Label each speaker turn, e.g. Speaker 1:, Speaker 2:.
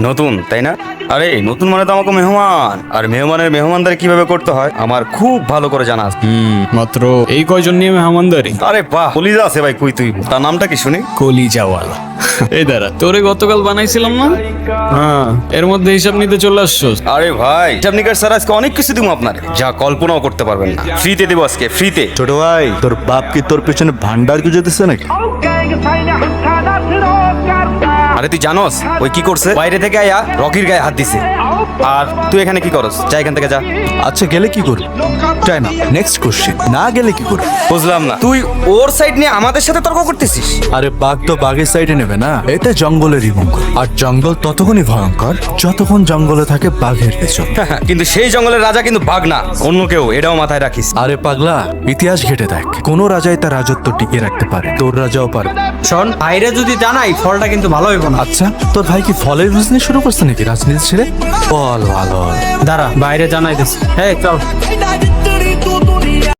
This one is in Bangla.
Speaker 1: নতুন তাই না? আরে নতুন মানে তো আমাকে মেহমান, আর মেহমানের মেহমানদারি কিভাবে করতে হয় আমার খুব ভালো করে জানা আছে।
Speaker 2: মাত্র এই কয়জন নিয়ে মেহমানদারি?
Speaker 1: আরে বাহ, কলিজা আছে ভাই, কই তুই? তার নামটা কি শুনি?
Speaker 2: কলিজাওয়ালা। এই দাঁড়া, তোরে গতকাল বানাইছিলাম না? হ্যাঁ, এর মধ্যে হিসাব নিতে চলে আসছোস।
Speaker 1: আরে ভাই, হিসাব নিকাশ স্যার আজকে অনেক কিছু দিব আপনার, যা কল্পনাও করতে পারবেন না। ফ্রিতে দেবো আজকে, ফ্রিতে।
Speaker 3: ছোট ভাই, তোর বাপ কি তোর পেছনে ভান্ডার গুজে দিচ্ছে নাকি?
Speaker 1: আরে তুই জানোস ওই কি করছে? বাইরে থেকে আয়া রকির গায়ে হাত দিছে। আর তুই এখানে কি করস? যা এখান থেকে যা।
Speaker 3: আচ্ছা, গেলে কি করবি? তাই না, নেক্সট কোশ্চেন, না গেলে কি করবি?
Speaker 1: বুঝলাম না, তুই ওর সাইড নিয়ে আমাদের সাথে তর্ক করতেছিস?
Speaker 3: আরে বাঘ তো বাঘের সাইডে নেবে না, এটা জঙ্গলেরই মঙ্গল। আর জঙ্গল ততক্ষণই ভয়ঙ্কর যতক্ষণ জঙ্গলে থাকে বাঘের পেছন।
Speaker 1: কিন্তু সেই জঙ্গলের রাজা কিন্তু বাঘ না, অন্য কেউ, এটাও মাথায় রাখিস।
Speaker 3: আরে পাগলা, ইতিহাস ঘেটে দেখ, কোন রাজাই তার রাজত্ব টিকিয়ে রাখতে পারে, তোর রাজাও পারবে।
Speaker 4: শোন, বাইরে যদি জানাই ফলটা কিন্তু ভালো হইব না।
Speaker 3: আচ্ছা, তোর ভাই কি ফলের বিজনেস শুরু করছে নাকি রাজনীতি ছেড়ে? বল ভালো।
Speaker 4: দাঁড়া, বাইরে জানাই দিস। চল।